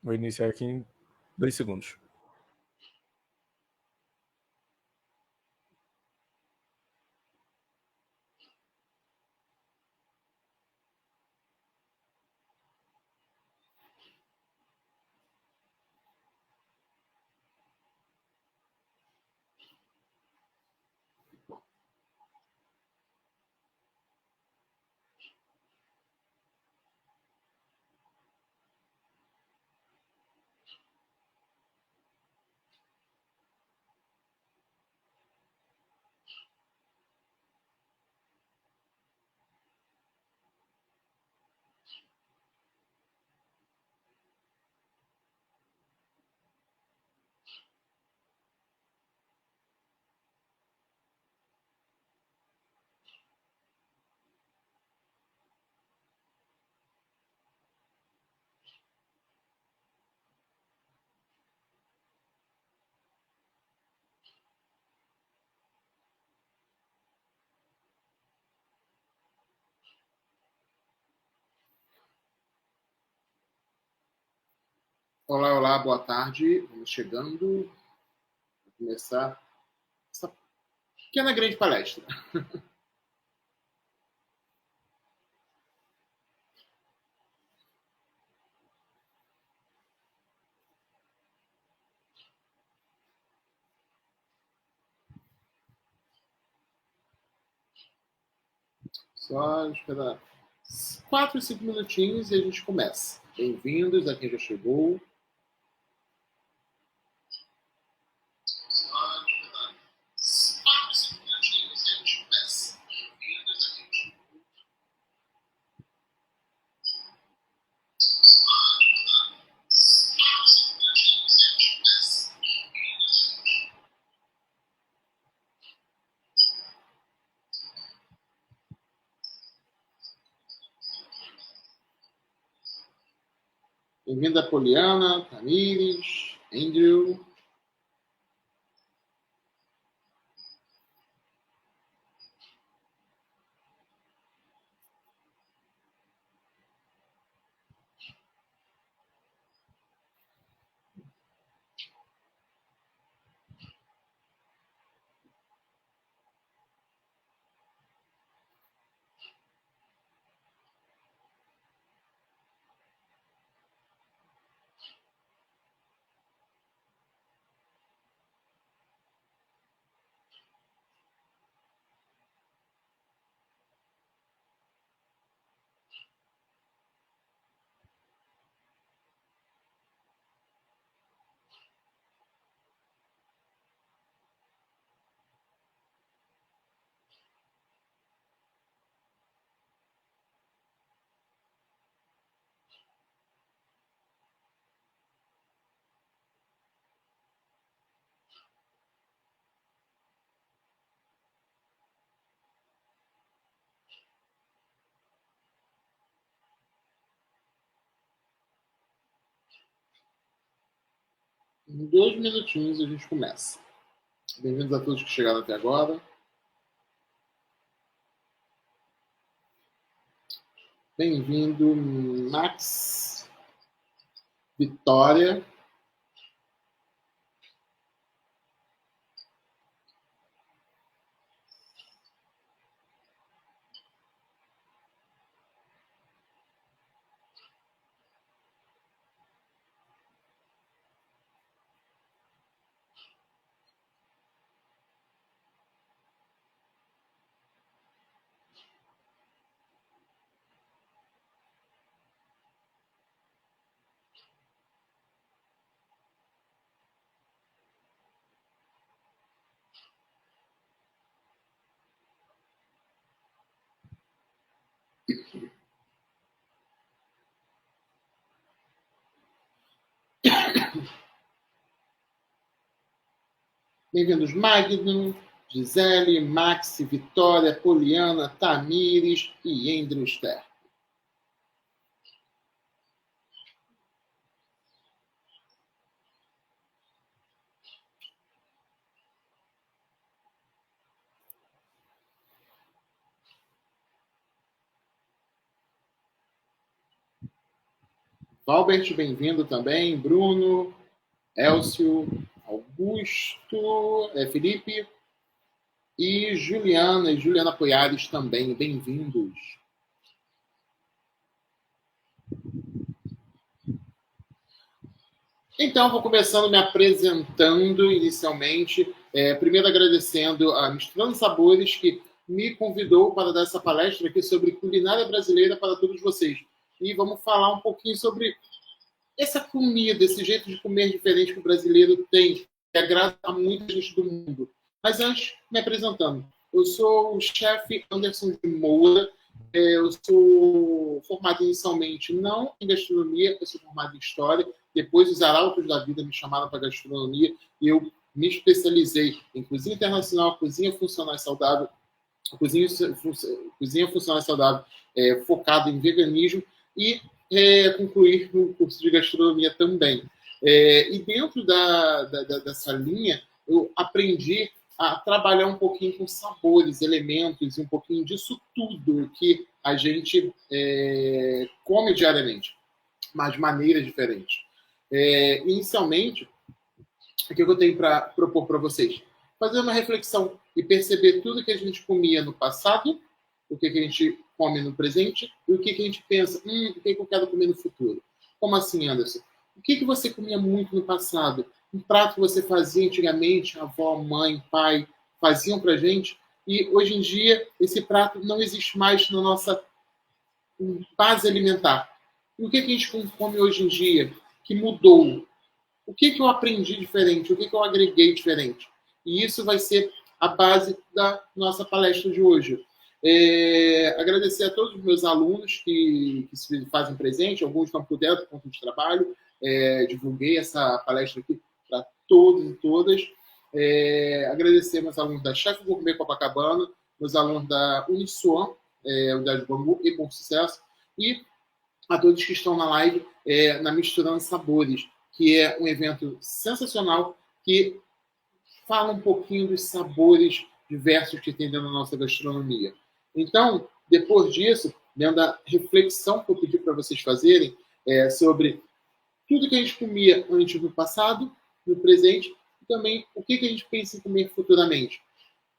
Vou iniciar aqui em 2 segundos. Olá, olá, boa tarde. Vamos chegando a começar essa pequena grande palestra. Só esperar 4, 5 minutinhos e a gente começa. Bem-vindos a quem já chegou. Só esperar 4, 5 minutinhos e a gente começa. Bem-vindos a quem já chegou. Bem-vinda Poliana, Tamires, Andrew. Em 2 minutinhos a gente começa. Bem-vindos a todos que chegaram até agora. Bem-vindo, Max, Vitória. Bem-vindos, Magno, Gisele, Max, Vitória, Poliana, Tamires e Andrew Ster. Valbert, bem-vindo também. Bruno, Elcio, Augusto, Felipe e Juliana Poiares também. Bem-vindos. Então, vou começando me apresentando inicialmente. Primeiro agradecendo a Misturando Sabores, que me convidou para dar essa palestra aqui sobre culinária brasileira para todos vocês. E vamos falar um pouquinho sobre essa comida, esse jeito de comer diferente que o brasileiro tem, que agrada a muita gente do mundo. Mas antes, me apresentando. Eu sou o chefe Anderson de Moura. Eu sou formado inicialmente não em gastronomia, eu sou formado em história. Depois, os arautos da vida me chamaram para gastronomia e eu me especializei em cozinha internacional, cozinha funcional e saudável, cozinha funcional e saudável, focado em veganismo e concluir no curso de gastronomia também. E dentro dessa linha, eu aprendi a trabalhar um pouquinho com sabores, elementos, um pouquinho disso tudo que a gente come diariamente, mas de maneiras diferentes. Inicialmente, o que eu tenho para propor para vocês? Fazer uma reflexão e perceber tudo que a gente comia no passado, o que a gente come no presente e o que a gente pensa, o que eu quero comer no futuro. Como assim, Anderson? O que você comia muito no passado? Um prato que você fazia antigamente, a avó, mãe, pai faziam pra gente, e hoje em dia esse prato não existe mais na nossa base alimentar. E o que a gente come hoje em dia que mudou? O que eu aprendi diferente? O que eu agreguei diferente? E isso vai ser a base da nossa palestra de hoje. Agradecer a todos os meus alunos que se fazem presente, alguns não puderam por conta de trabalho. Divulguei essa palestra aqui para todos e todas. Agradecer meus alunos da Chef Gourmet Copacabana, meus alunos da Uniswan, Unidade de Bangu e Bom Sucesso, e a todos que estão na live na Misturando Sabores, que é um evento sensacional que fala um pouquinho dos sabores diversos que tem dentro da nossa gastronomia. Então, depois disso, dentro da reflexão que eu pedi para vocês fazerem sobre tudo que a gente comia antes no passado, no presente, e também o que a gente pensa em comer futuramente.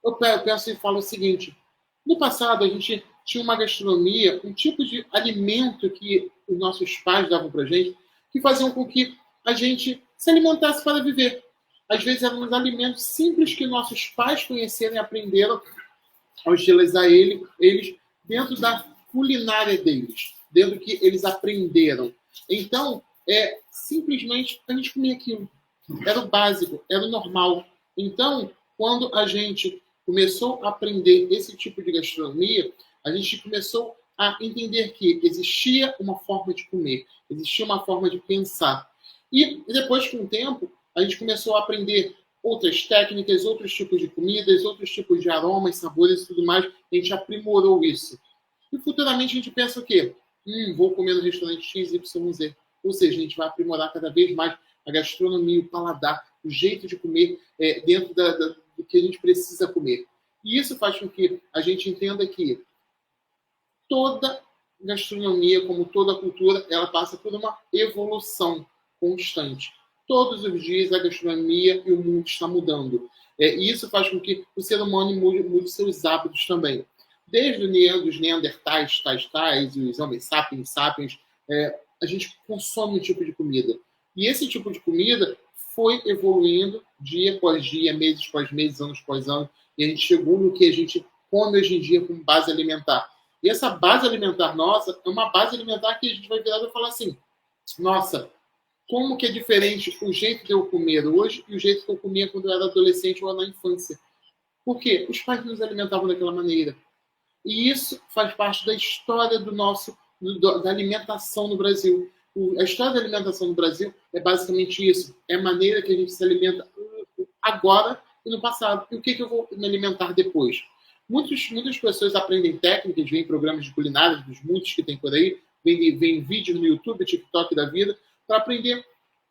Eu penso e falo o seguinte: no passado, a gente tinha uma gastronomia, um tipo de alimento que os nossos pais davam para a gente, que faziam com que a gente se alimentasse para viver. Às vezes eram uns alimentos simples que nossos pais conheceram e aprenderam a utilizar eles dentro da culinária deles, dentro do que eles aprenderam. Então, simplesmente a gente comia aquilo. Era o básico, era o normal. Então, quando a gente começou a aprender esse tipo de gastronomia, a gente começou a entender que existia uma forma de comer, existia uma forma de pensar. E depois, com o tempo, a gente começou a aprender outras técnicas, outros tipos de comidas, outros tipos de aromas, sabores e tudo mais. A gente aprimorou isso. E futuramente a gente pensa o quê? Vou comer no restaurante XYZ. Ou seja, a gente vai aprimorar cada vez mais a gastronomia, o paladar, o jeito de comer dentro do que a gente precisa comer. E isso faz com que a gente entenda que toda gastronomia, como toda cultura, ela passa por uma evolução constante. Todos os dias a gastronomia e o mundo está mudando. E isso faz com que o ser humano mude seus hábitos também. Desde os neandertais, tais, os Homo sapiens, a gente consome um tipo de comida. E esse tipo de comida foi evoluindo dia após dia, meses após meses, anos após anos, e a gente chegou no que a gente come hoje em dia como base alimentar. E essa base alimentar nossa é uma base alimentar que a gente vai virar e falar assim: nossa, como que é diferente o jeito de eu comer hoje e o jeito que eu comia quando eu era adolescente ou na infância. Por quê? Os pais nos alimentavam daquela maneira. E isso faz parte da história da alimentação no Brasil. A história da alimentação no Brasil é basicamente isso. É a maneira que a gente se alimenta agora e no passado. E o que eu vou me alimentar depois? Muitas pessoas aprendem técnicas, vêm programas de culinária, dos muitos que tem por aí, vem vídeos no YouTube, TikTok da vida, para aprender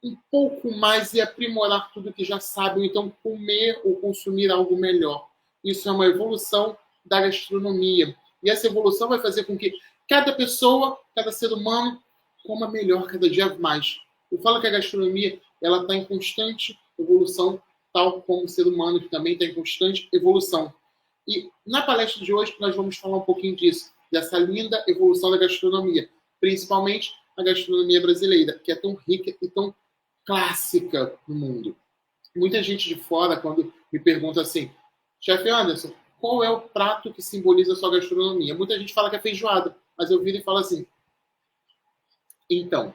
um pouco mais e aprimorar tudo que já sabem, então comer ou consumir algo melhor. Isso é uma evolução da gastronomia. E essa evolução vai fazer com que cada pessoa, cada ser humano, coma melhor cada dia mais. Eu falo que a gastronomia ela está em constante evolução, tal como o ser humano que também está em constante evolução. E na palestra de hoje nós vamos falar um pouquinho disso, dessa linda evolução da gastronomia, principalmente a gastronomia brasileira, que é tão rica e tão clássica no mundo. Muita gente de fora, quando me pergunta assim, chefe Anderson, qual é o prato que simboliza a sua gastronomia? Muita gente fala que é feijoada, mas eu viro e falo assim, então,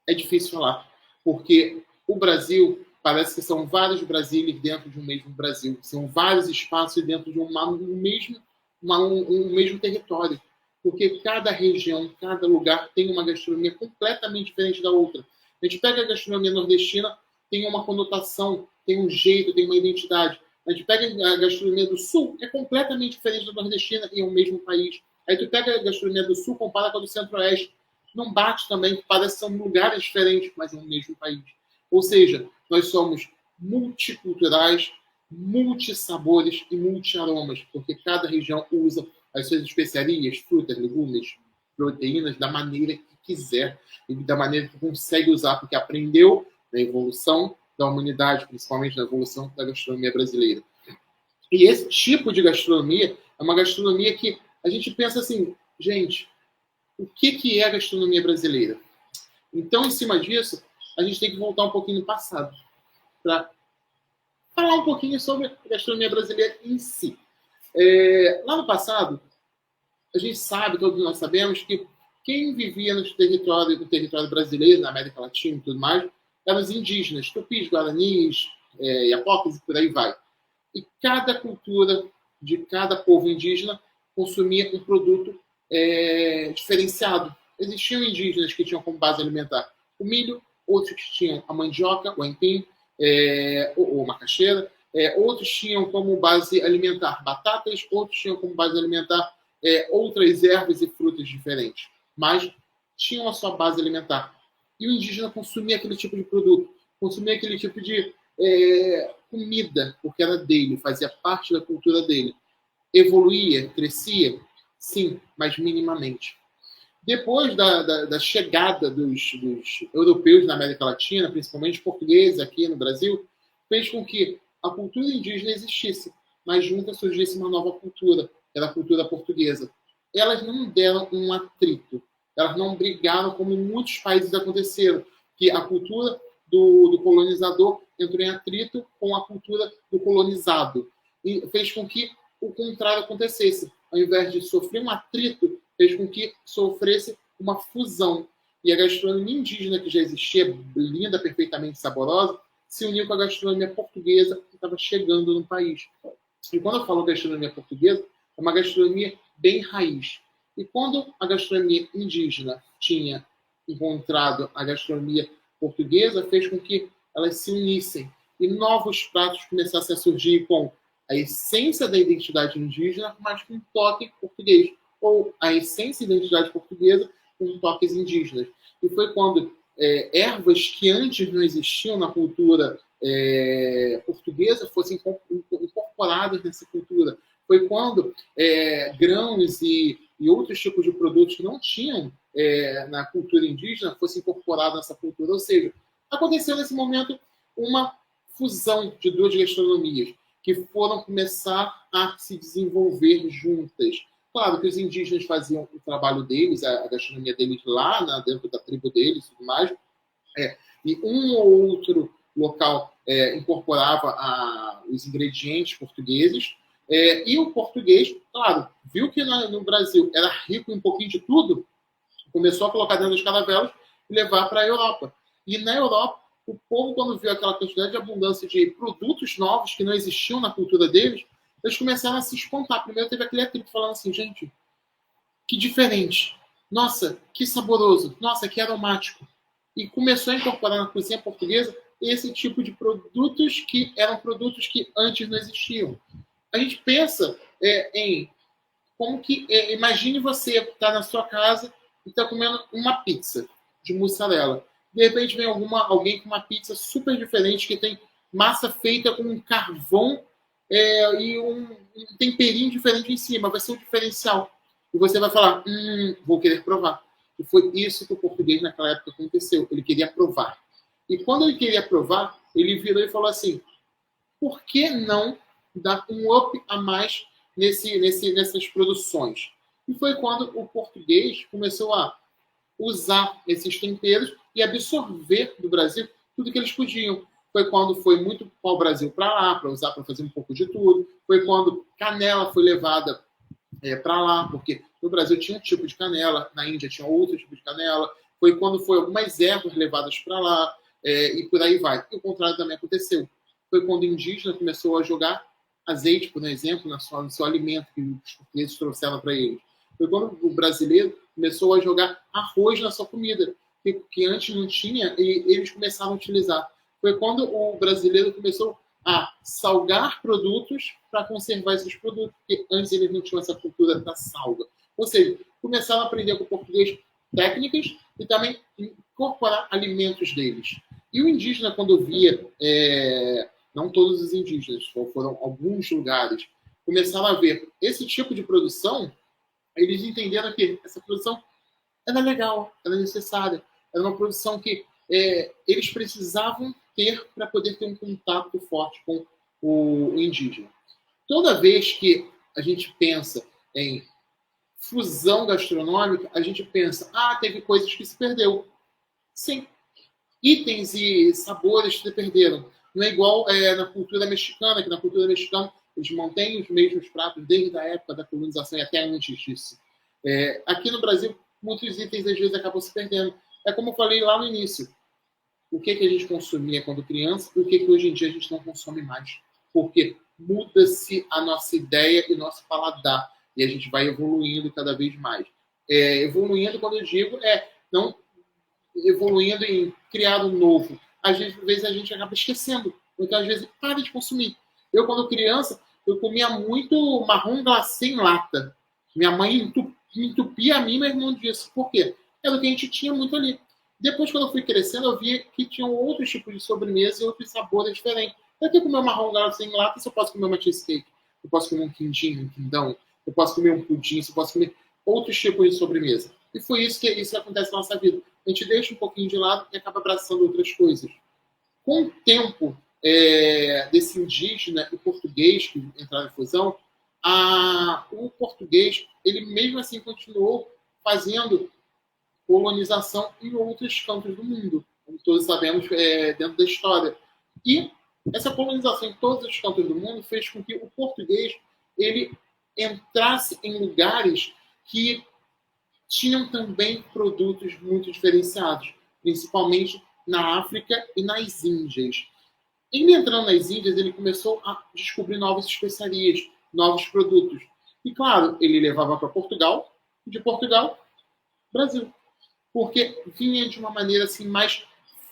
é difícil falar, porque o Brasil parece que são vários Brasílias dentro de um mesmo Brasil, são vários espaços dentro de um mesmo território, porque cada região, cada lugar tem uma gastronomia completamente diferente da outra. A gente pega a gastronomia nordestina, tem uma conotação, tem um jeito, tem uma identidade. A gente pega a gastronomia do Sul, é completamente diferente da nordestina e é o mesmo país. Aí tu pega a gastronomia do Sul, compara com a do Centro-Oeste, não bate também, parece que são lugares diferentes, mas é o mesmo país. Ou seja, nós somos multiculturais, multissabores e multiaromas, porque cada região usa as suas especiarias, frutas, legumes, proteínas da maneira que quiser e da maneira que consegue usar, porque aprendeu na evolução da humanidade, principalmente na evolução da gastronomia brasileira. E esse tipo de gastronomia é uma gastronomia que a gente pensa assim, gente, o que é a gastronomia brasileira? Então, em cima disso, a gente tem que voltar um pouquinho no passado para falar um pouquinho sobre a gastronomia brasileira em si. Lá no passado, a gente sabe, todos nós sabemos, que quem vivia no território brasileiro, na América Latina e tudo mais, eram os indígenas, tupis, guaranis, iapocas e por aí vai. E cada cultura de cada povo indígena consumia um produto diferenciado. Existiam indígenas que tinham como base alimentar o milho, outros que tinham a mandioca, o aipim, ou macaxeira, outros tinham como base alimentar batatas, outros tinham como base alimentar outras ervas e frutas diferentes, mas tinham a sua base alimentar. E o indígena consumia aquele tipo de produto, consumia aquele tipo de comida, porque era dele, fazia parte da cultura dele. Evoluía, crescia? Sim, mas minimamente. Depois da chegada dos europeus na América Latina, principalmente portugueses aqui no Brasil, fez com que a cultura indígena existisse, mas junto surgisse uma nova cultura, que era a cultura portuguesa. Elas não deram um atrito, elas não brigaram como em muitos países aconteceram, que a cultura do colonizador entrou em atrito com a cultura do colonizado e fez com que o contrário acontecesse. Ao invés de sofrer um atrito, fez com que sofresse uma fusão. E a gastronomia indígena, que já existia, linda, perfeitamente saborosa, se uniu com a gastronomia portuguesa que estava chegando no país. E quando eu falo gastronomia portuguesa, é uma gastronomia bem raiz. E quando a gastronomia indígena tinha encontrado a gastronomia portuguesa, fez com que elas se unissem. E novos pratos começassem a surgir com a essência da identidade indígena, mas com um toque português. Ou a essência da identidade portuguesa com toques indígenas. E foi quando ervas que antes não existiam na cultura portuguesa fossem incorporadas nessa cultura. Foi quando grãos e outros tipos de produtos que não tinham na cultura indígena fossem incorporados nessa cultura. Ou seja, aconteceu nesse momento uma fusão de duas gastronomias que foram começar a se desenvolver juntas. Claro que os indígenas faziam o trabalho deles, a gastronomia deles lá, dentro da tribo deles e tudo mais, e um ou outro local incorporava os ingredientes portugueses, e o português, claro, viu que no Brasil era rico em um pouquinho de tudo, começou a colocar dentro das caravelas e levar para a Europa. E na Europa, o povo, quando viu aquela quantidade de abundância de produtos novos que não existiam na cultura deles, eles começaram a se espantar. Primeiro teve aquele atrito falando assim, gente, que diferente. Nossa, que saboroso. Nossa, que aromático. E começou a incorporar na cozinha portuguesa esse tipo de produtos que eram produtos que antes não existiam. A gente pensa em como que... imagine você estar na sua casa e está comendo uma pizza de mussarela. De repente vem alguém com uma pizza super diferente que tem massa feita com um carvão e um temperinho diferente em cima. Vai ser um diferencial. E você vai falar, vou querer provar. E foi isso que o português naquela época aconteceu. Ele queria provar. E quando ele queria provar, ele virou e falou assim: por que não dar um up a mais nessas produções? E foi quando o português começou a usar esses temperos e absorver do Brasil tudo que eles podiam. Foi quando foi muito pau-brasil para lá, para usar para fazer um pouco de tudo. Foi quando canela foi levada para lá, porque no Brasil tinha um tipo de canela, na Índia tinha outro tipo de canela. Foi quando foi algumas ervas levadas para lá, e por aí vai. E o contrário também aconteceu. Foi quando o indígena começou a jogar azeite, por exemplo, no seu alimento que os portugueses trouxeram para eles. Foi quando o brasileiro começou a jogar arroz na sua comida, que antes não tinha, e eles começaram a utilizar. Foi quando o brasileiro começou a salgar produtos para conservar esses produtos, porque antes eles não tinham essa cultura da salga. Ou seja, começaram a aprender com o português técnicas e também incorporar alimentos deles. E o indígena, quando via, não todos os indígenas, foram alguns lugares, começaram a ver esse tipo de produção, eles entenderam que essa produção era legal, era necessária, era uma produção que eles precisavam ter para poder ter um contato forte com o indígena. Toda vez que a gente pensa em fusão gastronômica, a gente pensa, teve coisas que se perdeu. Sim, itens e sabores se perderam. Não é igual na cultura mexicana, que na cultura mexicana eles mantêm os mesmos pratos desde a época da colonização e até antes disso. Aqui no Brasil, muitos itens às vezes acabam se perdendo. É como eu falei lá no início. O que a gente consumia quando criança e o que hoje em dia a gente não consome mais. Porque muda-se a nossa ideia e nosso paladar. E a gente vai evoluindo cada vez mais. Evoluindo, quando eu digo, não evoluindo em criar um novo. Às vezes a gente acaba esquecendo. Então, às vezes, para de consumir. Eu, quando criança, eu comia muito marrom glacê em lata. Minha mãe entupia a mim, meu irmão disso. Por quê? Era o que a gente tinha muito ali. Depois, quando eu fui crescendo, eu vi que tinham outros tipos de sobremesa e outros sabores diferentes. Eu tenho que comer um marrom glacê em lata, se eu posso comer uma cheesecake. Eu posso comer um quindim, um quindão. Eu posso comer um pudim, eu posso comer outros tipos de sobremesa. E foi isso que acontece na nossa vida. A gente deixa um pouquinho de lado e acaba abraçando outras coisas. Com o tempo desse indígena e português que entraram em fusão, o português, ele mesmo assim continuou fazendo colonização em outros cantos do mundo, como todos sabemos dentro da história. E essa colonização em todos os cantos do mundo fez com que o português ele entrasse em lugares que tinham também produtos muito diferenciados, principalmente na África e nas Índias. Ele entrando nas Índias, ele começou a descobrir novas especiarias, novos produtos. E, claro, ele levava para Portugal, e de Portugal, Brasil. Porque vinha de uma maneira assim mais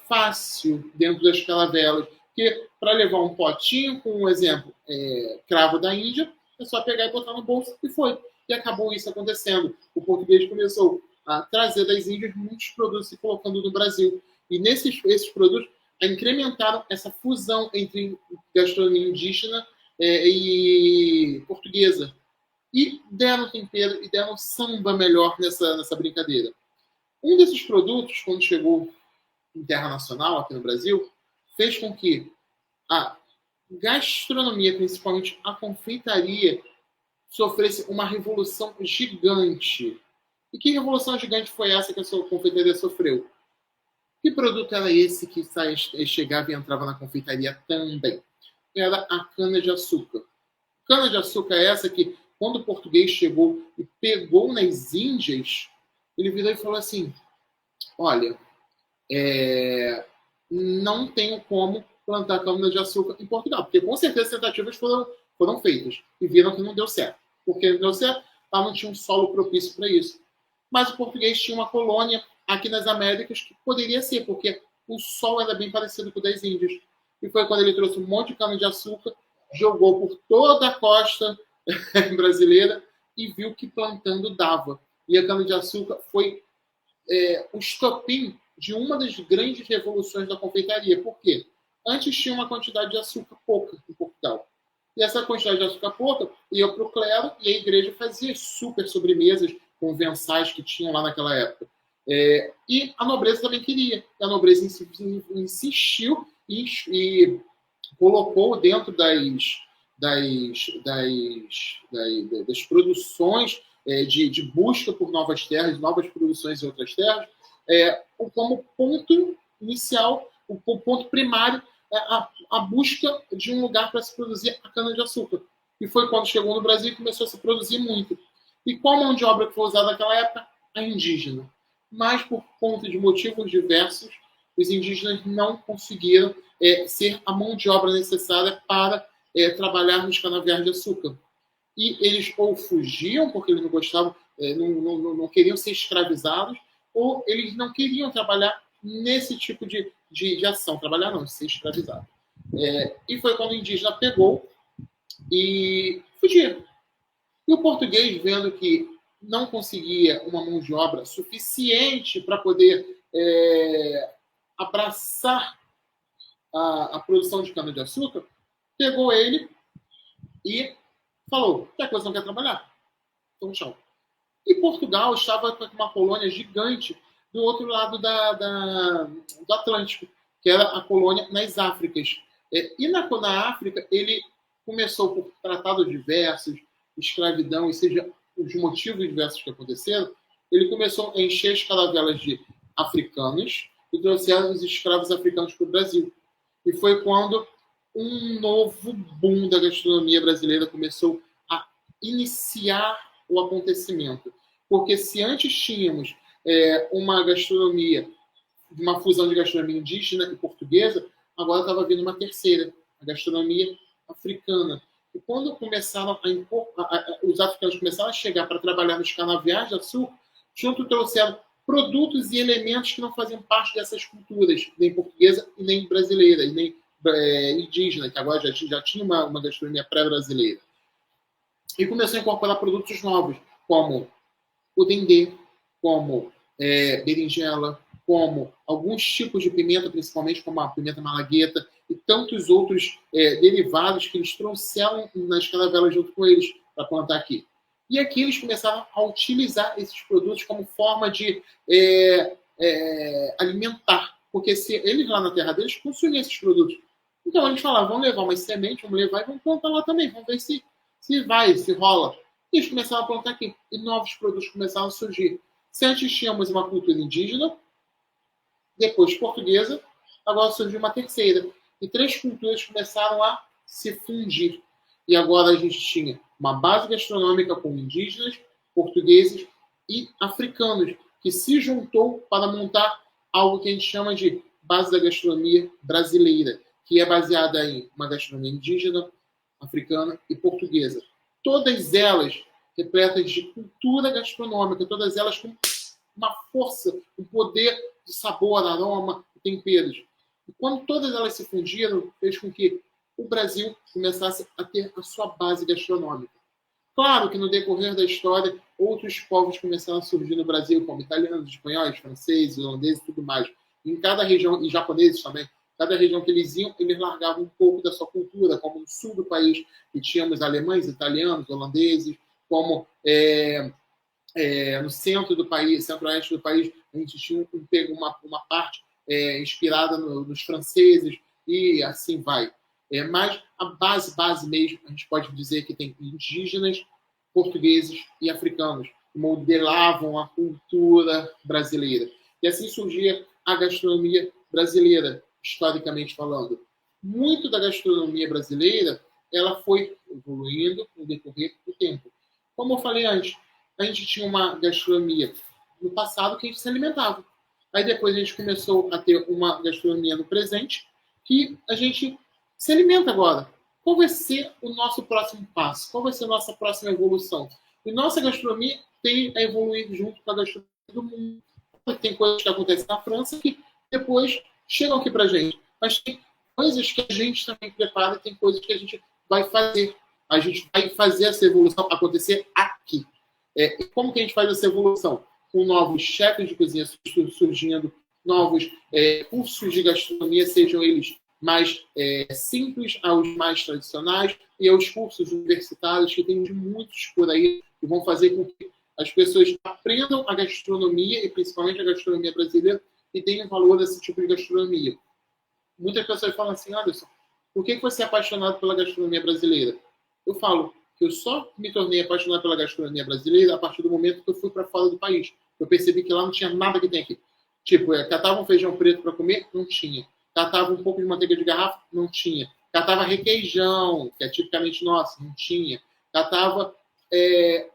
fácil dentro das caravelas. Porque para levar um potinho com, um exemplo, cravo da Índia, é só pegar e botar no bolso e foi. E acabou isso acontecendo. O português começou a trazer das Índias muitos produtos e colocando no Brasil. E esses produtos incrementaram essa fusão entre gastronomia indígena e portuguesa. E deram tempero e deram samba melhor nessa brincadeira. Um desses produtos, quando chegou em terra nacional, aqui no Brasil, fez com que a gastronomia, principalmente a confeitaria, sofresse uma revolução gigante. E que revolução gigante foi essa que a confeitaria sofreu? Que produto era esse que chegava e entrava na confeitaria também? Era a cana-de-açúcar. Cana-de-açúcar é essa que, quando o português chegou e pegou nas Índias, ele virou e falou assim, olha, não tenho como plantar cana-de-açúcar em Portugal, porque com certeza tentativas foram feitas e viram que não deu certo. Porque não deu certo, não tinha um solo propício para isso. Mas o português tinha uma colônia aqui nas Américas que poderia ser, porque o sol era bem parecido com o das Índias. E foi quando ele trouxe um monte de cana-de-açúcar, jogou por toda a costa brasileira e viu que plantando dava. E a cana-de-açúcar foi o estopim de uma das grandes revoluções da confeitaria. Por quê? Antes tinha uma quantidade de açúcar pouca em Portugal. E essa quantidade de açúcar pouca ia para o clero e a igreja fazia super sobremesas convençais que tinham lá naquela época. E a nobreza também queria. A nobreza insistiu e colocou dentro das produções de busca por novas terras, novas produções em outras terras, como ponto inicial, o ponto primário, a busca de um lugar para se produzir a cana-de-açúcar. E foi quando chegou no Brasil e começou a se produzir muito. E qual mão de obra que foi usada naquela época? A indígena. Mas, por conta de motivos diversos, os indígenas não conseguiram ser a mão de obra necessária para trabalhar nos canaviais de açúcar. E eles ou fugiam, porque eles não gostavam, não queriam ser escravizados, ou eles não queriam trabalhar nesse tipo de ação. Trabalhar não, ser escravizado. E foi quando o indígena pegou e fugia. E o português, vendo que não conseguia uma mão de obra suficiente para poder abraçar a produção de cana-de-açúcar, pegou ele e falou, que a coisa não quer trabalhar. Então, tchau. E Portugal estava com uma colônia gigante do outro lado do Atlântico, que era a colônia nas Áfricas. E na África, ele começou por tratados diversos, escravidão, e seja os motivos diversos que aconteceram, ele começou a encher as caravelas de africanos e trouxeram os escravos africanos para o Brasil. E foi quando um novo boom da gastronomia brasileira começou a iniciar o acontecimento. Porque se antes tínhamos uma gastronomia, uma fusão de gastronomia indígena e portuguesa, agora estava vindo uma terceira, a gastronomia africana. E quando começaram os africanos começaram a chegar para trabalhar nos canaviais de açúcar, junto trouxeram produtos e elementos que não faziam parte dessas culturas, nem portuguesa e nem brasileira, e nem indígena, que agora já tinha uma gastronomia pré-brasileira. E começou a incorporar produtos novos, como o dendê, como berinjela, como alguns tipos de pimenta, principalmente como a pimenta malagueta, e tantos outros derivados que eles trouxeram nas canavelas junto com eles para plantar aqui. E aqui eles começaram a utilizar esses produtos como forma de alimentar, porque se eles lá na terra deles consumiam esses produtos. Então eles falavam, vamos levar umas sementes, vamos levar e vamos plantar lá também, vamos ver se rola. E eles começaram a plantar aqui, e novos produtos começaram a surgir. Se antes tínhamos uma cultura indígena, depois portuguesa, agora surgiu uma terceira. E 3 culturas começaram a se fundir. E agora a gente tinha uma base gastronômica com indígenas, portugueses e africanos, que se juntou para montar algo que a gente chama de base da gastronomia brasileira, que é baseada em uma gastronomia indígena, africana e portuguesa. Todas elas repletas de cultura gastronômica, todas elas com uma força, um poder de sabor, aroma e temperos. E quando todas elas se fundiram, fez com que o Brasil começasse a ter a sua base gastronômica. Claro que no decorrer da história, outros povos começaram a surgir no Brasil, como italianos, espanhóis, franceses, holandeses e tudo mais. Em cada região, e japoneses também, cada região que eles iam, eles largavam um pouco da sua cultura, como no sul do país, que tínhamos alemães, italianos, holandeses, como no centro do país, centro-oeste do país, a gente tinha uma parte inspirada nos franceses, e assim vai. Mas a base mesmo, a gente pode dizer que tem indígenas, portugueses e africanos, que modelavam a cultura brasileira. E assim surgia a gastronomia brasileira, historicamente falando. Muito da gastronomia brasileira ela foi evoluindo no decorrer do tempo. Como eu falei antes, a gente tinha uma gastronomia no passado que a gente se alimentava. Aí depois a gente começou a ter uma gastronomia no presente que a gente se alimenta agora. Qual vai ser o nosso próximo passo? Qual vai ser a nossa próxima evolução? E nossa gastronomia tem a evoluir junto com a gastronomia do mundo. Tem coisas que acontecem na França que depois chegam aqui pra gente. Mas tem coisas que a gente também prepara e tem coisas que a gente vai fazer. A gente vai fazer essa evolução acontecer aqui. E como que a gente faz essa evolução? Com novos chefes de cozinha surgindo, novos cursos de gastronomia, sejam eles mais simples aos mais tradicionais, e aos cursos universitários, que tem muitos por aí, que vão fazer com que as pessoas aprendam a gastronomia, e principalmente a gastronomia brasileira, e tenham valor desse tipo de gastronomia. Muitas pessoas falam assim, Anderson, por que você é apaixonado pela gastronomia brasileira? Eu falo que eu só me tornei apaixonado pela gastronomia brasileira a partir do momento que eu fui para fora do país. Eu percebi que lá não tinha nada que tem aqui. Tipo, catava um feijão preto para comer? Não tinha. Catava um pouco de manteiga de garrafa? Não tinha. Catava requeijão, que é tipicamente nosso? Não tinha. Catava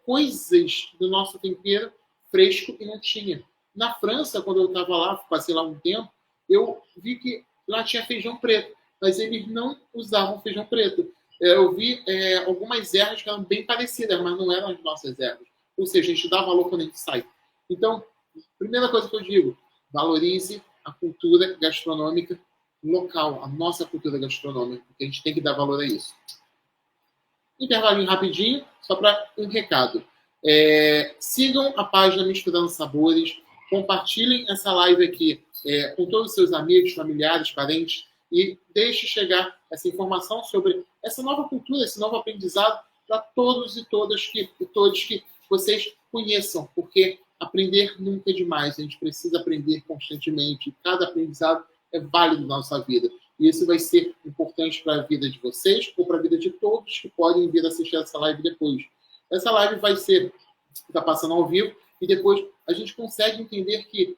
coisas do nosso tempero fresco e não tinha. Na França, quando eu estava lá, passei lá um tempo, eu vi que lá tinha feijão preto, mas eles não usavam feijão preto. Eu vi algumas ervas que eram bem parecidas, mas não eram as nossas ervas. Ou seja, a gente dá valor quando a gente sai. Então, primeira coisa que eu digo, valorize a cultura gastronômica local, a nossa cultura gastronômica, porque a gente tem que dar valor a isso. Intervalinho rapidinho, só para um recado. Sigam a página Misturando Sabores, compartilhem essa live aqui com todos os seus amigos, familiares, parentes, e deixe chegar essa informação sobre essa nova cultura, esse novo aprendizado para todos e todas todos que vocês conheçam, porque aprender nunca é demais, a gente precisa aprender constantemente, cada aprendizado é válido na nossa vida. E isso vai ser importante para a vida de vocês ou para a vida de todos que podem vir assistir essa live depois. Essa live vai está passando ao vivo, e depois a gente consegue entender que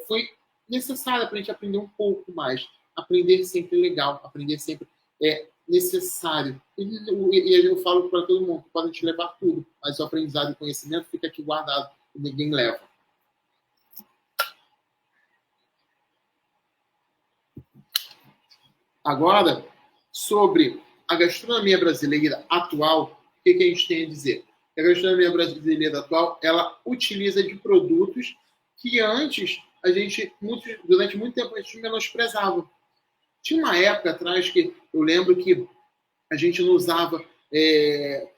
foi necessário para a gente aprender um pouco mais. Aprender sempre é legal, aprender sempre é necessário. E eu falo para todo mundo, podem te levar tudo, mas o aprendizado e conhecimento fica aqui guardado e ninguém leva. Agora, sobre a gastronomia brasileira atual, o que a gente tem a dizer? A gastronomia brasileira atual, ela utiliza de produtos que antes durante muito tempo, a gente menosprezava. Tinha uma época atrás que eu lembro que a gente não usava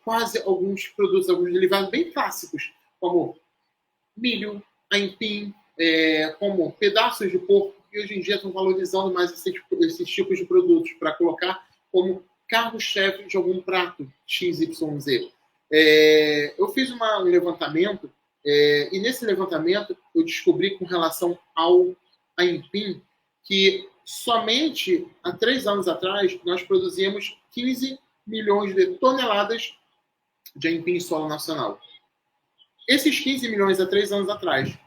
quase alguns produtos, alguns derivados bem clássicos, como milho, como pedaços de porco, que hoje em dia estão valorizando mais esses tipos de produtos para colocar como carro-chefe de algum prato XYZ. Eu fiz um levantamento, e nesse levantamento eu descobri com relação ao aipim que somente há 3 anos atrás nós produzíamos 15 milhões de toneladas de aipim em solo nacional. Esses 15 milhões há 3 anos atrás,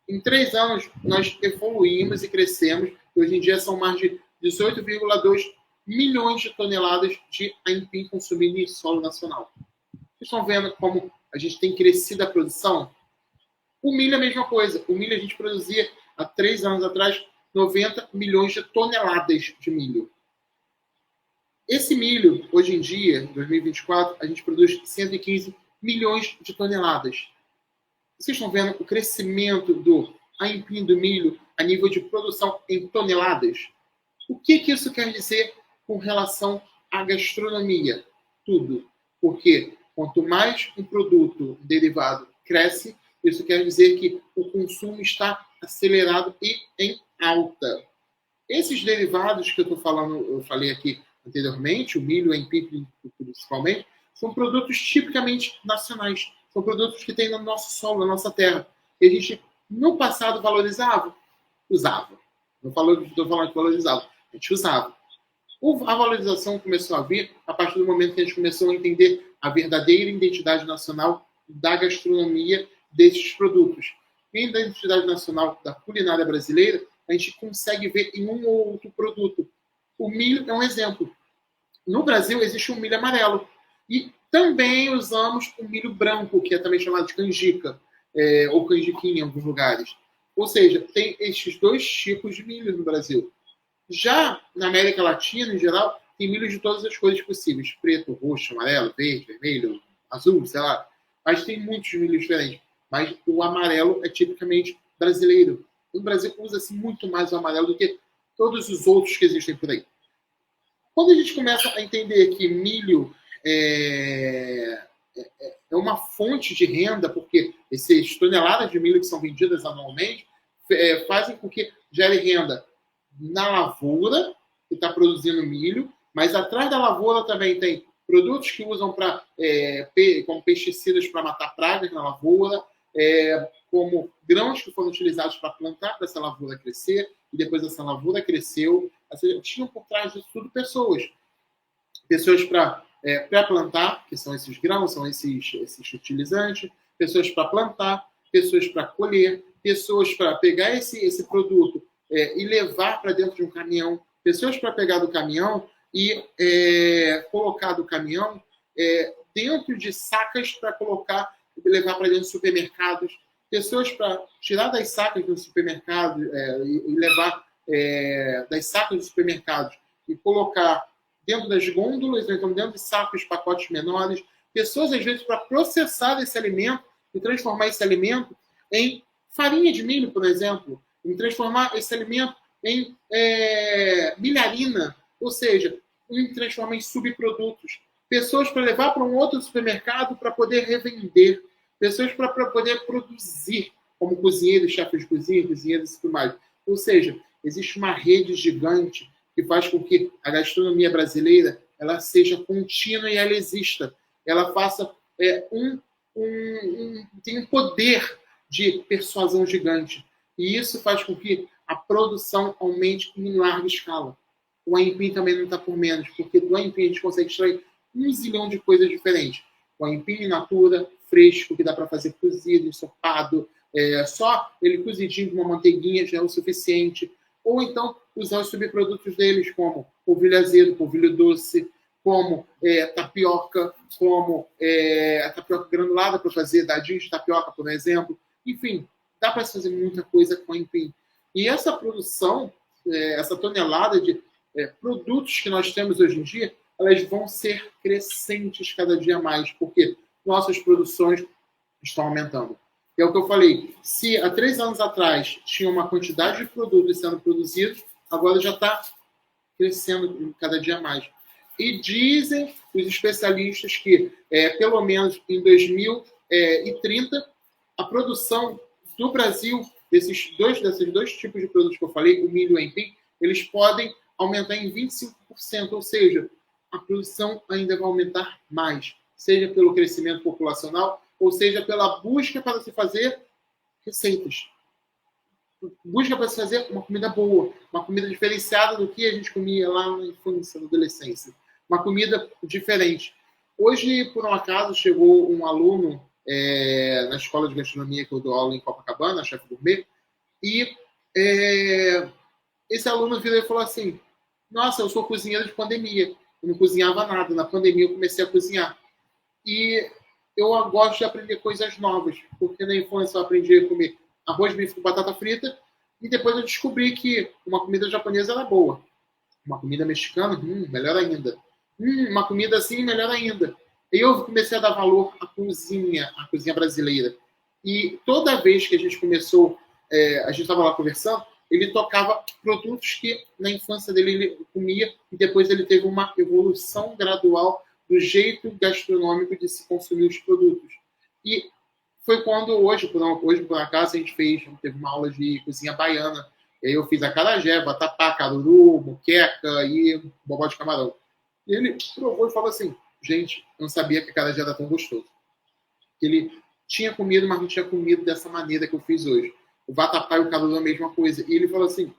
em 3 anos nós evoluímos e crescemos, e hoje em dia são mais de 18,2 milhões de toneladas de aipim consumido em solo nacional. Vocês estão vendo como a gente tem crescido a produção? O milho é a mesma coisa. O milho a gente produzia há 3 anos atrás 90 milhões de toneladas de milho. Esse milho, hoje em dia, em 2024, a gente produz 115 milhões de toneladas. Vocês estão vendo o crescimento do aipim do milho a nível de produção em toneladas? O que isso quer dizer com relação à gastronomia? Tudo. Porque quanto mais um produto derivado cresce, isso quer dizer que o consumo está acelerado e em alta. Esses derivados que eu falei aqui anteriormente, o milho, o aipim principalmente, são produtos tipicamente nacionais. São produtos que tem no nosso solo, na nossa terra. E a gente, no passado, valorizava? Usava. Não estou falando que valorizava. A gente usava. A valorização começou a vir a partir do momento que a gente começou a entender a verdadeira identidade nacional da gastronomia desses produtos. E da identidade nacional da culinária brasileira, a gente consegue ver em um ou outro produto. O milho é um exemplo. No Brasil, existe um milho amarelo. E também usamos o milho branco, que é também chamado de canjica, ou canjiquinha em alguns lugares. Ou seja, tem estes 2 tipos de milho no Brasil. Já na América Latina, em geral, tem milho de todas as cores possíveis. Preto, roxo, amarelo, verde, vermelho, azul, sei lá. Mas tem muitos milhos diferentes. Mas o amarelo é tipicamente brasileiro. No Brasil, usa-se muito mais o amarelo do que todos os outros que existem por aí. Quando a gente começa a entender que milho é uma fonte de renda, porque essas toneladas de milho que são vendidas anualmente fazem com que gere renda na lavoura, que está produzindo milho, mas atrás da lavoura também tem produtos que usam como pesticidas para matar pragas na lavoura, como grãos que foram utilizados para plantar para essa lavoura crescer, e depois essa lavoura cresceu. Tinham por trás disso tudo pessoas para plantar, que são esses grãos, são esses utilizantes, pessoas para plantar, pessoas para colher, pessoas para pegar esse produto e levar para dentro de um caminhão, pessoas para pegar do caminhão e colocar do caminhão dentro de sacas para levar para dentro de supermercados, pessoas para tirar das sacas do supermercado e levar das sacas dos supermercados e colocar dentro das gôndolas, então dentro de sacos, pacotes menores, pessoas às vezes para processar esse alimento e transformar esse alimento em farinha de milho, por exemplo, em transformar esse alimento em milharina, ou seja, em transformar em subprodutos. Pessoas para levar para um outro supermercado para poder revender. Pessoas para poder produzir, como cozinheiros, chefes de cozinha, cozinheiros e tudo mais. Ou seja, existe uma rede gigante que faz com que a gastronomia brasileira ela seja contínua e ela exista. Ela faça tem um poder de persuasão gigante. E isso faz com que a produção aumente em larga escala. O aipim também não está por menos, porque do aipim a gente consegue extrair 1 zilhão de coisas diferentes. O aipim in natura, fresco, que dá para fazer cozido, ensopado, só ele cozidinho com uma manteiguinha já é o suficiente. Ou então usar os subprodutos deles, como polvilho azedo, polvilho doce, como tapioca, como a tapioca granulada para fazer dadinhos de tapioca, por exemplo. Enfim, dá para se fazer muita coisa com aipim. E essa produção, essa tonelada de produtos que nós temos hoje em dia, elas vão ser crescentes cada dia mais, porque nossas produções estão aumentando. É o que eu falei, se há 3 anos atrás tinha uma quantidade de produtos sendo produzidos, agora já está crescendo cada dia mais. E dizem os especialistas que, pelo menos em 2030, a produção do Brasil, desses dois tipos de produtos que eu falei, o milho e o aipim, eles podem aumentar em 25%, ou seja, a produção ainda vai aumentar mais, seja pelo crescimento populacional, ou seja pela busca para se fazer receitas. Busca para se fazer uma comida boa, uma comida diferenciada do que a gente comia lá na infância, na adolescência. Uma comida diferente. Hoje, por um acaso, chegou um aluno na escola de gastronomia que eu dou aula em Copacabana, chefe gourmet, e esse aluno virou e falou assim: nossa, eu sou cozinheiro de pandemia. Eu não cozinhava nada. Na pandemia eu comecei a cozinhar. E eu gosto de aprender coisas novas, porque na infância eu aprendi a comer arroz, bife com batata frita, e depois eu descobri que uma comida japonesa era boa. Uma comida mexicana, melhor ainda. Uma comida assim, melhor ainda. E eu comecei a dar valor à cozinha brasileira. E toda vez que a gente começou, a gente estava lá conversando, ele tocava produtos que na infância dele ele comia, e depois ele teve uma evolução gradual do jeito gastronômico de se consumir os produtos. E foi quando hoje por acaso, a gente teve uma aula de cozinha baiana. E aí eu fiz acarajé, vatapá, caruru, moqueca e bobó de camarão. E ele provou e falou assim: gente, eu não sabia que acarajé era tão gostoso. Ele tinha comido, mas não tinha comido dessa maneira que eu fiz hoje. O vatapá e o caruru é a mesma coisa. E ele falou assim: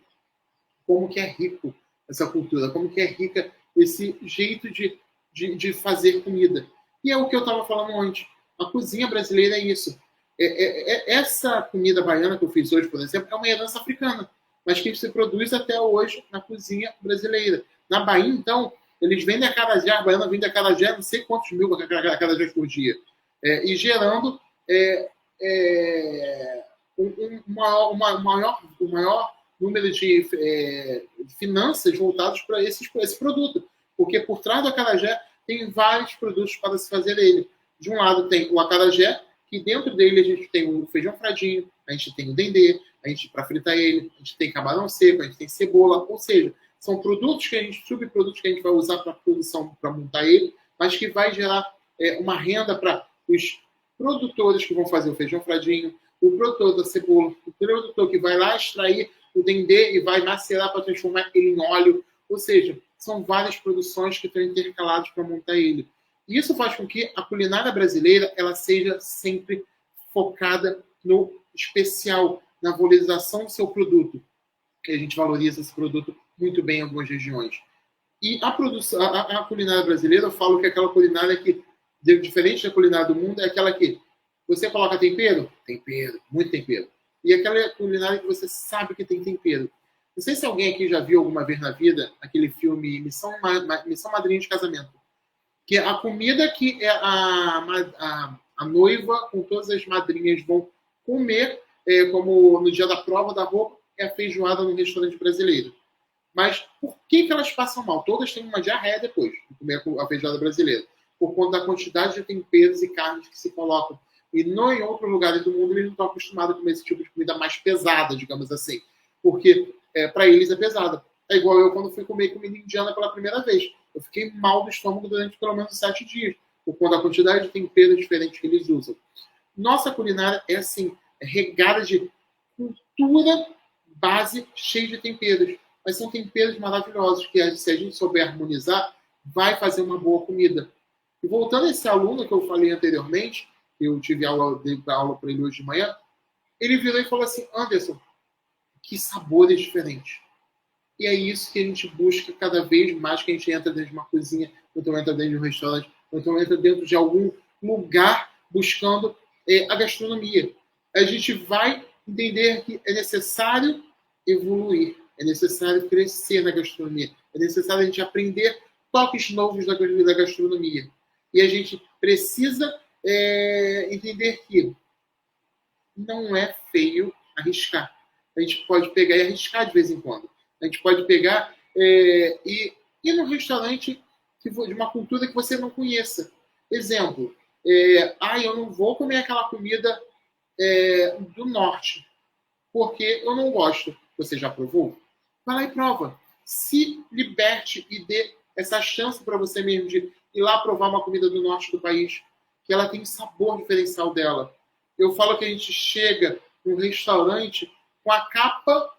como que é rico essa cultura, como que é rica esse jeito de fazer comida. E é o que eu estava falando antes. A cozinha brasileira é isso. Essa comida baiana que eu fiz hoje, por exemplo, é uma herança africana, mas que se produz até hoje na cozinha brasileira. Na Bahia, então, eles vendem acarajé, a baiana vende acarajé, não sei quantos mil acarajés por dia, e gerando um maior número de finanças voltados para esse produto. Porque por trás do acarajé tem vários produtos para se fazer ele. De um lado tem o acarajé, que dentro dele a gente tem o feijão fradinho, a gente tem o dendê, a gente para fritar ele, a gente tem camarão seco, a gente tem cebola, ou seja, são produtos subprodutos que a gente vai usar para produção, para montar ele, mas que vai gerar uma renda para os produtores que vão fazer o feijão fradinho, o produtor da cebola, o produtor que vai lá extrair o dendê e vai macerar para transformar ele em óleo, ou seja, são várias produções que estão intercaladas para montar ele. Isso faz com que a culinária brasileira ela seja sempre focada no especial, na valorização do seu produto, que a gente valoriza esse produto muito bem em algumas regiões. E a culinária brasileira, eu falo que é aquela culinária que, diferente da culinária do mundo, é aquela que você coloca tempero? Tempero, muito tempero. E aquela culinária que você sabe que tem tempero. Não sei se alguém aqui já viu alguma vez na vida aquele filme Missão Madrinha de Casamento. Que a comida que a noiva com todas as madrinhas vão comer, como no dia da prova da roupa, é a feijoada no restaurante brasileiro. Mas por que elas passam mal? Todas têm uma diarreia depois de comer a feijoada brasileira. Por conta da quantidade de temperos e carnes que se colocam. E não em outros lugares do mundo eles não estão acostumados a comer esse tipo de comida mais pesada, digamos assim. Porque para eles é pesada. É igual eu quando fui comer comida indiana pela primeira vez. Eu fiquei mal do estômago durante pelo menos 7 dias. Por conta da quantidade de temperos diferentes que eles usam. Nossa culinária é assim, regada de cultura base cheia de temperos. Mas são temperos maravilhosos que, se a gente souber harmonizar, vai fazer uma boa comida. E voltando a esse aluno que eu falei anteriormente, eu tive aula para ele hoje de manhã, ele virou e falou assim, Anderson, que sabores diferentes. E é isso que a gente busca cada vez mais, que a gente entra dentro de uma cozinha, ou então entra dentro de um restaurante, ou então entra dentro de algum lugar buscando a gastronomia. A gente vai entender que é necessário evoluir, é necessário crescer na gastronomia, é necessário a gente aprender toques novos da gastronomia. E a gente precisa entender que não é feio arriscar. A gente pode pegar e arriscar de vez em quando. A gente pode pegar e ir num restaurante de uma cultura que você não conheça. Exemplo, eu não vou comer aquela comida do norte, porque eu não gosto. Você já provou? Vai lá e prova. Se liberte e dê essa chance para você mesmo de ir lá provar uma comida do norte do país, que ela tem sabor diferencial dela. Eu falo que a gente chega num restaurante com a capa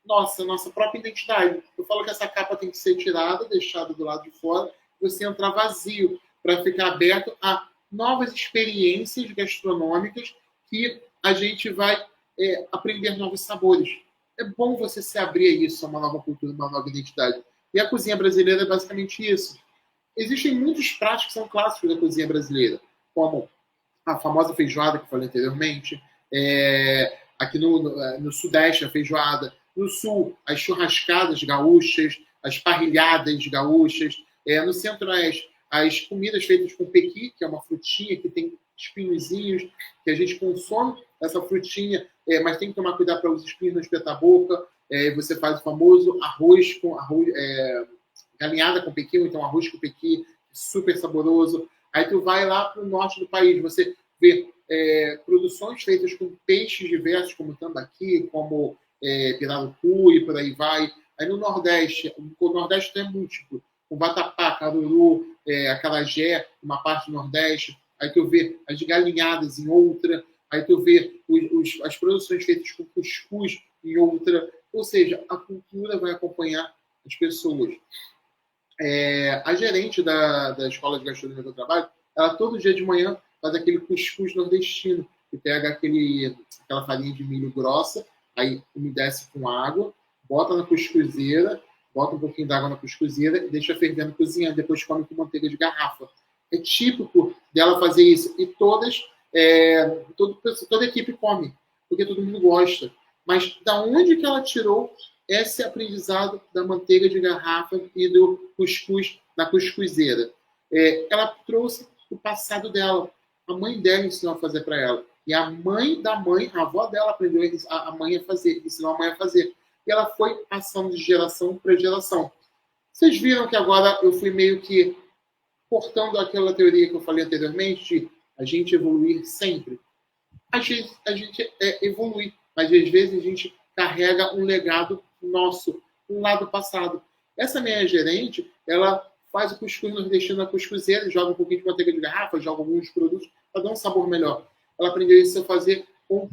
nossa própria identidade. Eu falo que essa capa tem que ser tirada, deixada do lado de fora, você entrar vazio, para ficar aberto a novas experiências gastronômicas que a gente vai aprender novos sabores. É bom você se abrir a isso, a uma nova cultura, uma nova identidade. E a cozinha brasileira é basicamente isso. Existem muitos pratos que são clássicos da cozinha brasileira, como a famosa feijoada que eu falei anteriormente, aqui no Sudeste a feijoada, no Sul as churrascadas gaúchas, as parrilhadas gaúchas, no Centro-Oeste as comidas feitas com pequi, que é uma frutinha que tem espinhozinhos, que a gente consome essa frutinha, mas tem que tomar cuidado para os espinhos não espetar a boca. Você faz o famoso arroz com galinhada com pequi, ou então arroz com pequi, super saboroso. Aí tu vai lá para o norte do país, você vê produções feitas com peixes diversos, como tambaqui, como pirarucu e por aí vai. Aí no Nordeste, o Nordeste é múltiplo, com vatapá, caruru, acarajé, uma parte do Nordeste. Aí tu vê as galinhadas em outra. Aí tu vê as produções feitas com cuscuz em outra. Ou seja, a cultura vai acompanhar as pessoas. A gerente da escola de gastronomia que eu trabalho, ela todo dia de manhã faz aquele cuscuz nordestino, que pega aquela farinha de milho grossa, aí umedece com água, bota na cuscuzeira, bota um pouquinho d'água na cuscuzeira e deixa fervendo, cozinhando, depois come com manteiga de garrafa. É típico dela fazer isso. E toda a equipe come, porque todo mundo gosta. Mas da onde que ela tirou esse aprendizado da manteiga de garrafa e do cuscuz na cuscuzeira? Ela trouxe o passado dela. A mãe dela ensinou a fazer para ela. E a mãe da mãe, a avó dela aprendeu a mãe a fazer, ensinou a mãe a fazer. E ela foi passando de geração para geração. Vocês viram que agora eu fui meio que cortando aquela teoria que eu falei anteriormente, de a gente evoluir sempre. A gente evolui, mas às vezes a gente carrega um legado nosso, um lado passado. Essa minha gerente, ela faz o cuscuz nordestino na cuscuzeira, joga um pouquinho de manteiga de garrafa, joga alguns produtos para dar um sabor melhor. Ela aprendeu isso a fazer com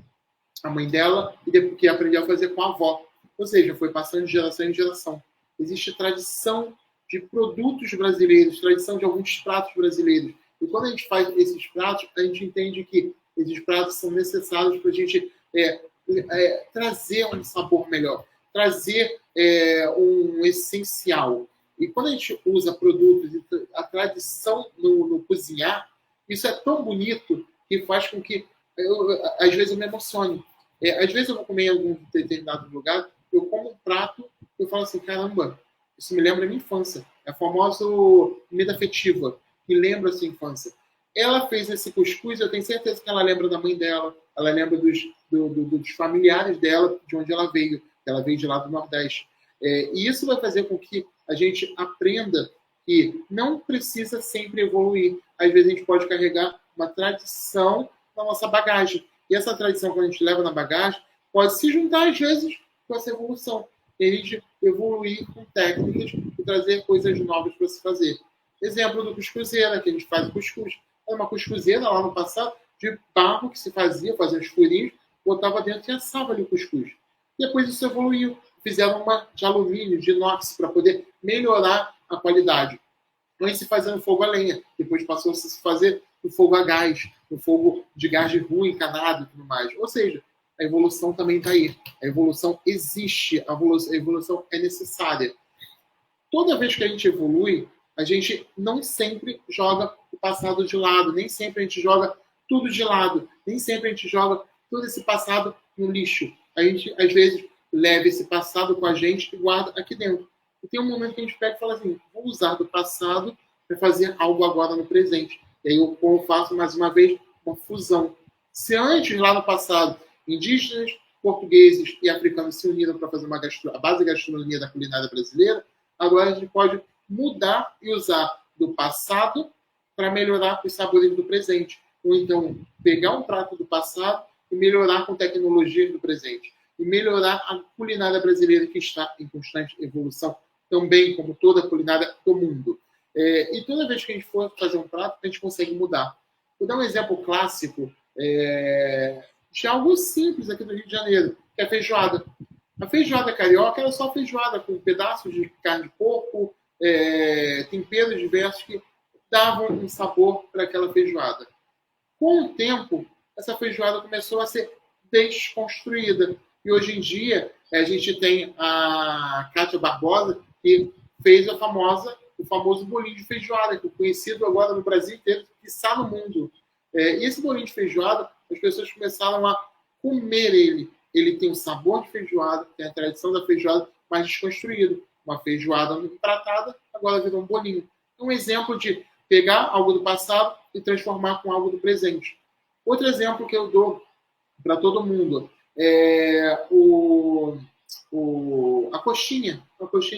a mãe dela e depois que aprendeu a fazer com a avó. Ou seja, foi passando de geração em geração. Existe tradição de produtos brasileiros, tradição de alguns pratos brasileiros. E quando a gente faz esses pratos, a gente entende que esses pratos são necessários para a gente trazer um sabor melhor, trazer um essencial. E quando a gente usa produtos, a tradição no cozinhar, isso é tão bonito que faz com que, às vezes, eu me emocione. Às vezes eu vou comer em algum determinado lugar, eu como um prato, eu falo assim, caramba, isso me lembra a minha infância. É a famosa comida afetiva, que lembra a sua infância. Ela fez esse cuscuz, eu tenho certeza que ela lembra da mãe dela, ela lembra dos familiares dela, de onde ela veio. Ela veio de lá do Nordeste. E isso vai fazer com que a gente aprenda que não precisa sempre evoluir. Às vezes a gente pode carregar uma tradição na nossa bagagem. E essa tradição, quando a gente leva na bagagem, pode se juntar, às vezes, com essa evolução. E a gente evoluir com técnicas e trazer coisas novas para se fazer. Exemplo do cuscuzeira, que a gente faz o cuscuz. Era uma cuscuzeira lá no passado, de barro que se fazia uns furinhos, botava dentro e assava ali o cuscuz. Depois isso evoluiu. Fizeram uma de alumínio, de inox, para poder melhorar a qualidade. Antes se fazia no fogo a lenha, depois passou a se fazer no fogo a gás, no fogo de gás de rua, encanado e tudo mais. Ou seja, a evolução também está aí. A evolução existe, a evolução é necessária. Toda vez que a gente evolui, a gente não sempre joga o passado de lado, nem sempre a gente joga tudo de lado, nem sempre a gente joga todo esse passado no lixo. A gente, às vezes, leva esse passado com a gente e guarda aqui dentro. E tem um momento que a gente pega e fala assim, vou usar do passado para fazer algo agora no presente. E aí eu faço, mais uma vez, uma fusão. Se antes, lá no passado, indígenas, portugueses e africanos se uniram para fazer a base da gastronomia da culinária brasileira, agora a gente pode mudar e usar do passado para melhorar os sabores do presente. Ou então, pegar um prato do passado e melhorar com tecnologias do presente. E melhorar a culinária brasileira, que está em constante evolução, também como toda a culinária do mundo. E toda vez que a gente for fazer um prato, a gente consegue mudar. Vou dar um exemplo clássico de algo simples aqui no Rio de Janeiro, que é a feijoada. A feijoada carioca era só feijoada com pedaços de carne de porco, temperos diversos que davam um sabor para aquela feijoada. Com o tempo, essa feijoada começou a ser desconstruída. E hoje em dia, a gente tem a Cátia Barbosa, que fez o famoso bolinho de feijoada, que é conhecido agora no Brasil inteiro, que está no mundo. E esse bolinho de feijoada, as pessoas começaram a comer ele. Ele tem o sabor de feijoada, tem a tradição da feijoada, mas desconstruído. Uma feijoada empratada, agora virou um bolinho. É um exemplo de pegar algo do passado e transformar com algo do presente. Outro exemplo que eu dou para todo mundo a coxinha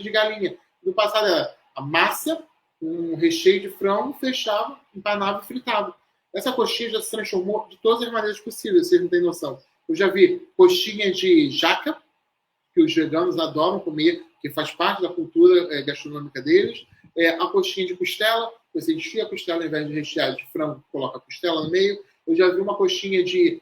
de galinha. No passado era a massa, um recheio de frango, fechava, empanava e fritava. Essa coxinha já se transformou de todas as maneiras possíveis, vocês não têm noção. Eu já vi coxinha de jaca, que os veganos adoram comer, que faz parte da cultura gastronômica deles. A coxinha de costela, você desfia a costela ao invés de rechear de frango, coloca a costela no meio. Eu já vi uma coxinha e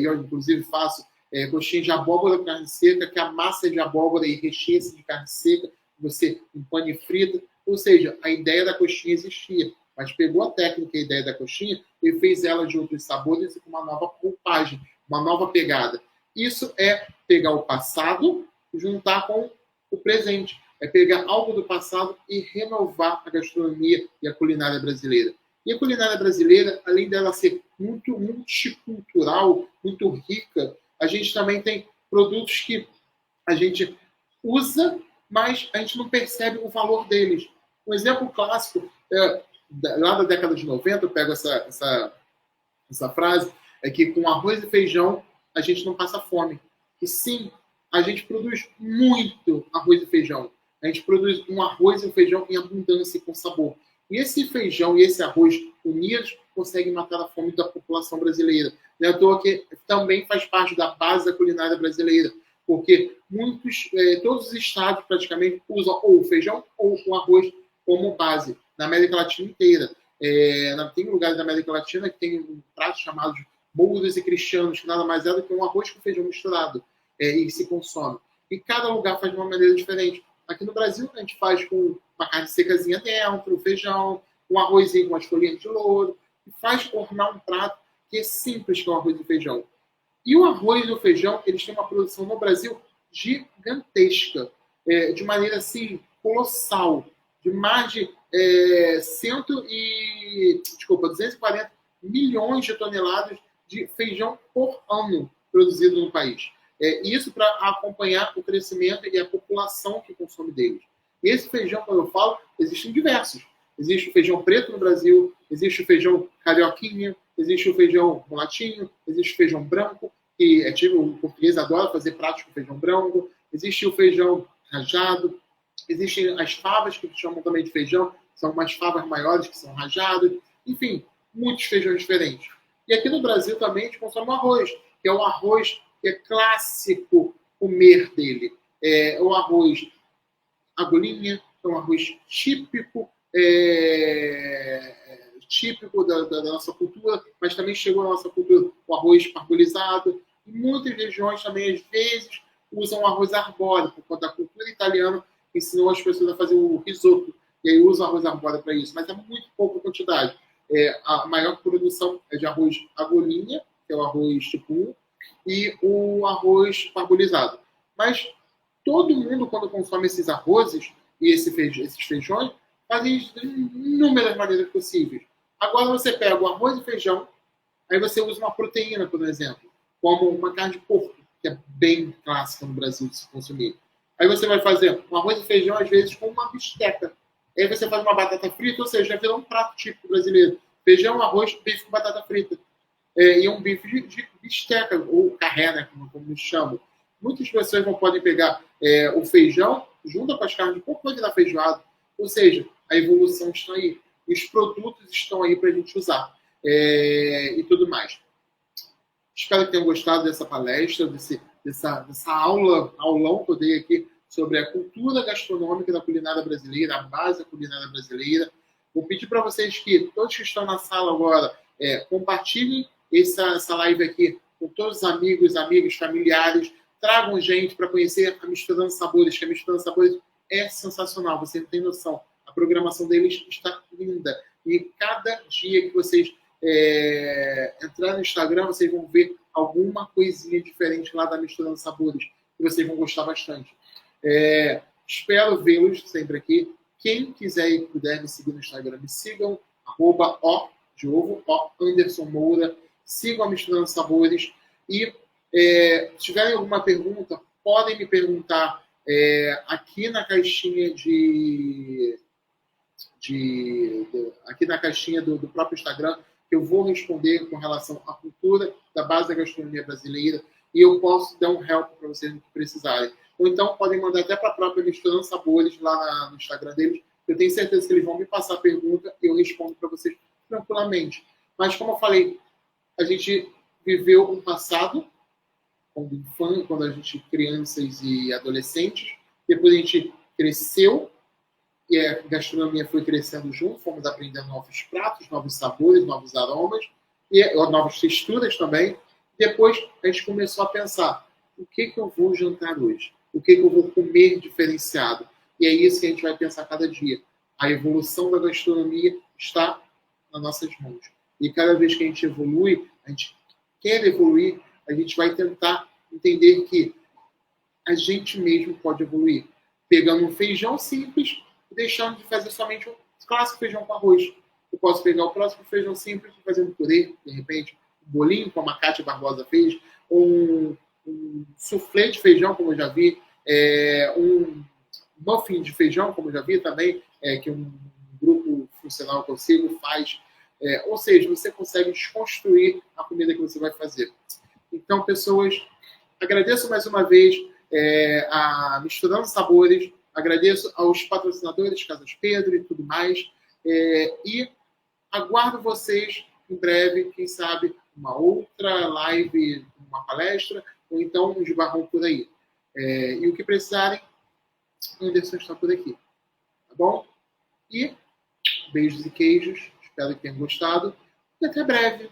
eu inclusive faço coxinha de abóbora com carne seca, que a massa é de abóbora e recheia-se de carne seca, você empana e frita. Ou seja, a ideia da coxinha existia, mas pegou a técnica e a ideia da coxinha e fez ela de outros sabores e com uma nova roupagem, uma nova pegada. Isso é pegar o passado e juntar com o presente. É pegar algo do passado e renovar a gastronomia e a culinária brasileira. E a culinária brasileira, além dela ser muito multicultural, muito rica, a gente também tem produtos que a gente usa, mas a gente não percebe o valor deles. Um exemplo clássico, lá da década de 90, eu pego essa frase, é que com arroz e feijão a gente não passa fome. E sim, a gente produz muito arroz e feijão. A gente produz um arroz e um feijão em abundância e com sabor. E esse feijão e esse arroz unidos conseguem matar a fome da população brasileira. Não é à toa que também faz parte da base da culinária brasileira, porque todos os estados praticamente usam ou o feijão ou o arroz como base, na América Latina inteira. Tem lugares da América Latina que tem um prato chamado de boulos e cristianos, que nada mais é do que um arroz com feijão misturado, e se consome. E cada lugar faz de uma maneira diferente. Aqui no Brasil, a gente faz com uma carne secazinha dentro, feijão, um arrozinho com umas folhinhas de louro, e faz ornar um prato que é simples, que é o arroz e feijão. E o arroz e o feijão, eles têm uma produção no Brasil gigantesca, de maneira assim, colossal, de mais de 240 milhões de toneladas de feijão por ano produzido no país. Isso para acompanhar o crescimento e a população que consome deles. Esse feijão, quando eu falo, existem diversos. Existe o feijão preto no Brasil, existe o feijão carioquinha, existe o feijão mulatinho, existe o feijão branco, que é tipo, o português adora fazer pratos com feijão branco, existe o feijão rajado, existem as favas, que chamam também de feijão, são umas favas maiores que são rajadas, enfim, muitos feijões diferentes. E aqui no Brasil também a gente consome o arroz, que é o arroz que é clássico comer dele. É o arroz agulhinha, é um arroz típico, típico da nossa cultura, mas também chegou à nossa cultura o arroz parbolizado. E muitas regiões também, às vezes, usam arroz arbóreo, por conta da cultura italiana, que ensinou as pessoas a fazer o risoto, e aí usam arroz arbóreo para isso, mas é muito pouca quantidade. A maior produção é de arroz agulhinha, que é o arroz tipo 1, e o arroz parbolizado. Mas todo mundo, quando consome esses arrozes e esses feijões, fazem de inúmeras maneiras possíveis. Agora você pega o arroz e feijão, aí você usa uma proteína, por exemplo, como uma carne de porco, que é bem clássica no Brasil de se consumir. Aí você vai fazer um arroz e feijão, às vezes, com uma bisteca. Aí você faz uma batata frita, ou seja, já virou um prato típico brasileiro. Feijão, arroz, bife com batata frita. E um bife de bisteca, ou carré, né, como eles chamam. Muitas pessoas não podem pegar o feijão, junto com as carnes de porco, vai virar feijoada. Ou seja, a evolução está aí. Os produtos estão aí para a gente usar. E tudo mais. Espero que tenham gostado dessa palestra, dessa aulão que eu dei aqui sobre a cultura gastronômica da culinária brasileira, a base da culinária brasileira. Vou pedir para vocês que, todos que estão na sala agora, compartilhem essa live aqui com todos os amigos, amigas, familiares. Tragam gente para conhecer a Misturando Sabores, que a Misturando Sabores é sensacional, você não tem noção. A programação deles está linda. E cada dia que vocês entrar no Instagram, vocês vão ver alguma coisinha diferente lá da Misturando Sabores, que vocês vão gostar bastante. Espero vê-los sempre aqui. Quem quiser e puder me seguir no Instagram, me sigam, @Anderson Moura. Sigam a Misturando Sabores. E se tiverem alguma pergunta, podem me perguntar aqui na caixinha aqui na caixinha do próprio Instagram, que eu vou responder com relação à cultura da base da gastronomia brasileira, e eu posso dar um help para vocês que precisarem. Ou então podem mandar até para a própria Misturando Sabores lá no Instagram deles. Eu tenho certeza que eles vão me passar a pergunta e eu respondo para vocês tranquilamente. Mas como eu falei, a gente viveu um passado quando a gente crianças e adolescentes, depois a gente cresceu e a gastronomia foi crescendo junto, fomos aprendendo novos pratos, novos sabores, novos aromas e novas texturas também. Depois a gente começou a pensar, o que eu vou jantar hoje? O que eu vou comer diferenciado? E é isso que a gente vai pensar cada dia. A evolução da gastronomia está nas nossas mãos. E cada vez que a gente evolui, a gente quer evoluir, a gente vai tentar entender que a gente mesmo pode evoluir. Pegando um feijão simples e deixando de fazer somente um clássico feijão com arroz. Eu posso pegar o próximo feijão simples e fazer um purê, de repente, um bolinho, como a Kátia Barbosa fez, um soufflé de feijão, como eu já vi, um muffin de feijão, como eu já vi também, que um grupo funcional que eu sigo faz. Ou seja, você consegue desconstruir a comida que você vai fazer. Então, pessoas, agradeço mais uma vez a Misturando Sabores, agradeço aos patrocinadores, Casas Pedro e tudo mais, e aguardo vocês em breve, quem sabe, uma outra live, uma palestra, ou então um esbarrão por aí. E o que precisarem, Anderson está por aqui. Tá bom? E beijos e queijos, espero que tenham gostado, e até breve.